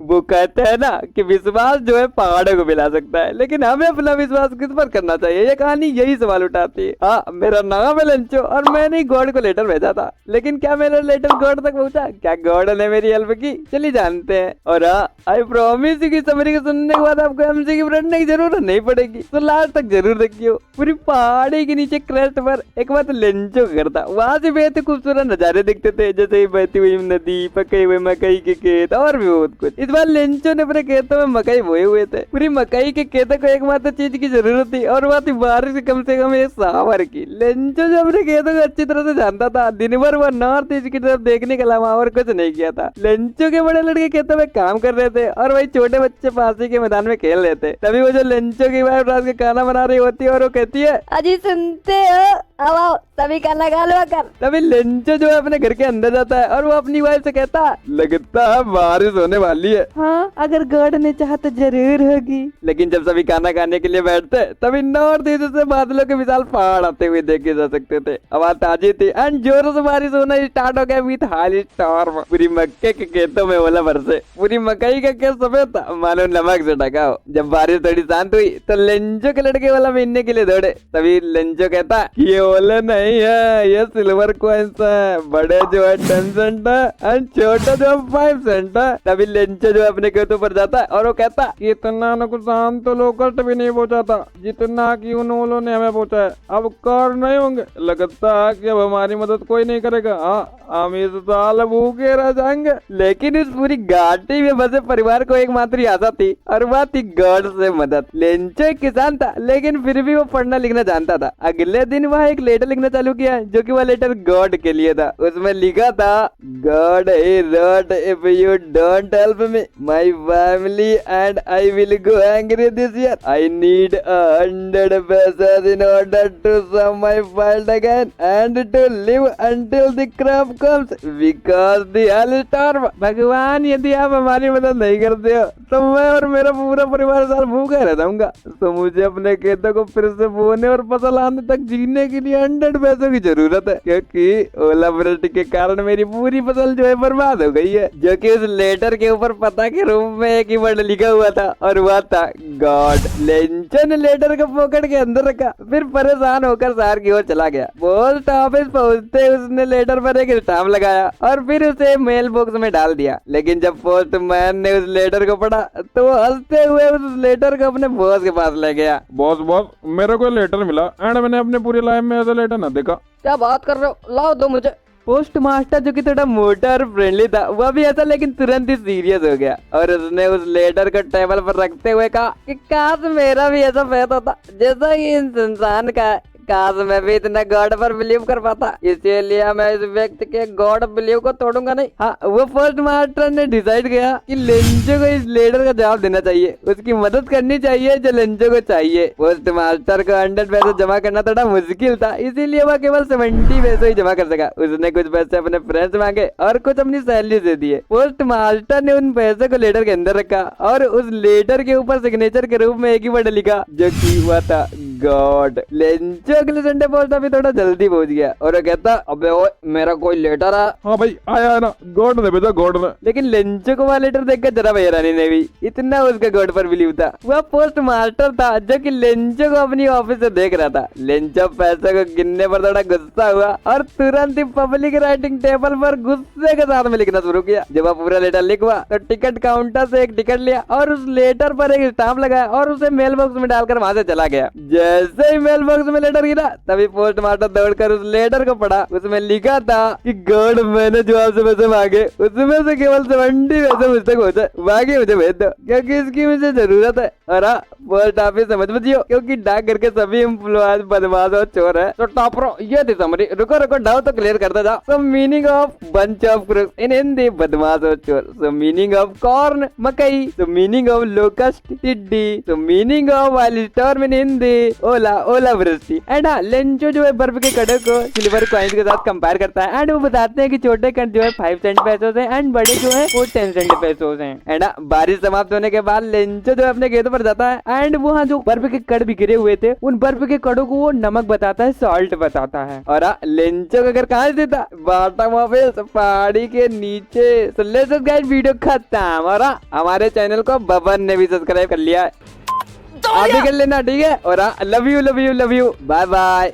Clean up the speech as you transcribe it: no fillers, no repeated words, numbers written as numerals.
वो कहते हैं ना कि विश्वास जो है पहाड़ों को मिला सकता है, लेकिन हमें अपना विश्वास किस पर करना चाहिए, ये कहानी यही सवाल उठाती है। हाँ, मेरा नाम है लंचो और मैंने ही गॉड को लेटर भेजा था, लेकिन क्या मेरा लेटर गॉड तक पहुंचा? क्या गॉड ने मेरी हेल्प की? चलिए जानते हैं। और हाँ, आई प्रॉमिस की समरी को सुनने के बाद आपको एमसी की पढ़ने की जरूरत नहीं पड़ेगी, तो लास्ट तक जरूर देखियो। पूरी पहाड़ी के नीचे क्रेस्ट पर एक बात लेंचो का घर था। वहाँ से बेहद खूबसूरत नजारे दिखते थे, जैसे ही बहती हुई नदी, पके हुए मकई के खेत और भी बहुत कुछ। इस बार लेंचो ने अपने खेतों में मकई बोए हुए थे। पूरी मकई के खेतों को एकमात्र चीज की जरूरत थी और वह थी बारिश कम से कम एक सावर की। लेंचो जो अपने खेतों को अच्छी तरह से जानता था, दिन भर वह नॉर्थ ईस्ट की तरफ देखने के अलावा और कुछ नहीं किया था। लेंचो के बड़े लड़के खेतों में काम कर रहे थे और वही छोटे बच्चे पासी के मैदान में खेल रहे थे। तभी वो जो लेंचो की वाइफ रात के खाना बना रही होती है और वो कहती है, अजी सुनते हो, अब आओ सभी का लगा लो कर। तभी लेंचो जो है अपने घर के अंदर जाता है और वो अपनी वाइफ से कहता है, लगता है बारिश होने वाली है। हाँ, अगर गॉड ने चाहा तो जरूर होगी। लेकिन जब सभी खाना खाने के लिए बैठते तभी नॉर्थ ईस्ट से बादलों के विशाल पहाड़ आते हुए देखे जा सकते थे। आवाज ताजी थी एंड जोरों से बारिश होना स्टार्ट हो गया विद हाई स्टॉर्म। पूरी मक्के के खेतों में ओला बरसे। पूरी मकई का खेत सफेद था, मानो नमक से ढका हो। जब बारिश थोड़ी शांत हुई तो लेंचो के लड़के ओला बीनने के लिए दौड़े। तभी लेंचो कहता, ये ओले नहीं है, ये सिल्वर कॉइन्स है। बड़े जो है 10 सेंट है एंड छोटे जो है 5 सेंट है। तभी लेंचो जो है अपने खेतों पर जाता है और वो कहता, इतना नुकसान तो लोकस्ट भी नहीं पहुंचा था जितना कि उन ओलों ने हमें पहुंचा है। अब कर नहीं होंगे, लगता है कि अब हमारी मदद कोई नहीं करेगा। हाँ, हम इस साल भूखे रह जाएंगे। लेकिन इस पूरी घाटी में बसे परिवार को एकमात्र आशा थी और वह थी गॉड से मदद। लेंचो एक किसान था, लेकिन फिर भी वो पढ़ना लिखना जानता था। अगले दिन वह एक लेटर लिखना चालू किया, जो कि वह लेटर गॉड के लिए था। उसमें लिखा था, God he wrote, if you don't help me, my family and I will go angry this year. I need 100 pesos in order to sow my field again and to live until the crop comes because the hailstorm. भगवान, यदि आप हमारी मदद नहीं करते हो तो मैं और मेरा पूरा परिवार साल भूखा रह जाऊंगा। तो मुझे अपने खेतों को फिर से बोने और फसल आने तक जीने के लिए 100 पैसों की जरूरत है, क्योंकि ओलावृष्टि के कारण मेरी पूरी फसल जो है बर्बाद हो गई है। जो कि उस लेटर के ऊपर पता के रूप में एक ही वर्ड लिखा हुआ था और वह था गॉड। लेंचो ने लेटर को पॉकेट के अंदर रखा, फिर परेशान होकर शहर की ओर चला गया। पोस्ट ऑफिस पहुंचते उसने लेटर पर एक स्टाम्प लगाया और फिर उसे मेल बॉक्स में डाल दिया। लेकिन जब पोस्टमैन ने उस लेटर को पढ़ा तो वो हंसते हुए उस लेटर को अपने बॉस के पास ले गया। बॉस बॉस, मेरे को लेटर मिला एंड मैंने अपने पूरी लाइफ में ऐसा लेटर ना देखा। क्या बात कर रहे हो, लाओ दो मुझे। पोस्ट मास्टर जो कि थोड़ा मोटा और फ्रेंडली था, वह भी ऐसा लेकिन तुरंत ही सीरियस हो गया और उसने उस लेटर को टेबल पर रखते हुए कहा कि काश मेरा भी ऐसा फेथ होता जैसा कि इन इंसान का है। काश मैं भी इतना गॉड पर बिलीव कर पाता, इसीलिए मैं इस व्यक्ति के गॉड बिलीव को तोड़ूंगा नहीं। हाँ, वो पोस्ट मास्टर ने डिसाइड किया कि लेंचो को इस लेटर का जवाब देना चाहिए, उसकी मदद करनी चाहिए जो लेंचो को चाहिए। पोस्ट मास्टर को 100 पैसे जमा करना थोड़ा मुश्किल था, इसीलिए वह केवल 70 पैसे ही जमा कर सका। उसने कुछ पैसे अपने फ्रेंड्स मांगे और कुछ अपनी सैलरी दे दिए। पोस्ट मास्टर ने उन पैसे को लेटर के अंदर रखा और उस लेटर के ऊपर सिग्नेचर के रूप में एक ही वर्ड लिखा, जो कि हुआ था गॉड। लेंचो अगले संडे पोस्ट ऑफिस थोड़ा जल्दी पहुंच गया और वो कहता, अबे ओए, मेरा कोई लेटर है। हाँ भाई, आया है ना, गॉड ने भेजा, गॉड ने। लेकिन लेंचो को वह लेटर देखकर जरा हैरानी नहीं हुई, इतना उसका गॉड पर बिलीव था। वह पोस्ट मास्टर था जो कि लेंचो को अपनी ऑफिस से देख रहा था। लेंचो पैसे को गिनने पर थोड़ा गुस्सा हुआ और तुरंत ही पब्लिक राइटिंग टेबल पर गुस्से के साथ में लिखना शुरू किया। जब वह पूरा लेटर लिखवा तो टिकट काउंटर से एक टिकट लिया और उस लेटर पर एक स्टाम्प लगाया और उसे मेल बॉक्स में डालकर वहां से चला गया। जैसे ही मेल बॉक्स में लेटर गिरा तभी पोस्ट मास्टर दौड़कर उस लेटर को पढ़ा। उसमें लिखा था कि गॉड, मैंने जो आपसे पैसे मांगे उसमें से केवल 70 पैसे मुझ तक पहुंचे, बाकी मुझे भेज दो क्योंकि इसकी मुझे जरूरत है। और हाँ, पोस्ट ऑफिस समझ बचियो क्योंकि डाक घर के सभी एम्प्लॉयज बदमाश और चोर है। तो टॉपरो, ये थी समरी। रुको रुको, डाउट तो क्लियर करता जा। So meaning of bunch of crooks in Hindi, बदमाश और चोर। सो मीनिंग ऑफ कॉर्न, मकई। सो मीनिंग ऑफ लोकस्ट, टिड्डी। So meaning of wild storm in Hindi, ओला ओला वृष्टि। एंड हाँ, लेंचो जो है बर्फ के कड़ों को सिल्वर कॉइन्स के साथ कंपेयर करता है एंड वो बताते हैं कि छोटे कण जो है 5 सेंट पैसों से एंड बड़े जो है वो 10 सेंट पैसों से। एंड हाँ, बारिश समाप्त होने के बाद लेंचो जो है अपने खेतों पर जाता है एंड वहाँ जो बर्फ के कड़ बिखरे हुए थे उन बर्फ के कड़ों को वो नमक बताता है, सॉल्ट बताता है। और हाँ, लेंचो का घर कहाँ स्थित था? बॉटम ऑफ पहाड़ी के नीचे। तो लेट्स गाइस, वीडियो खत्म। और हाँ, हमारे चैनल को बबन ने भी सब्सक्राइब कर लिया है, आप भी कर लेना, ठीक है। और हाँ, love you love you love you, bye bye.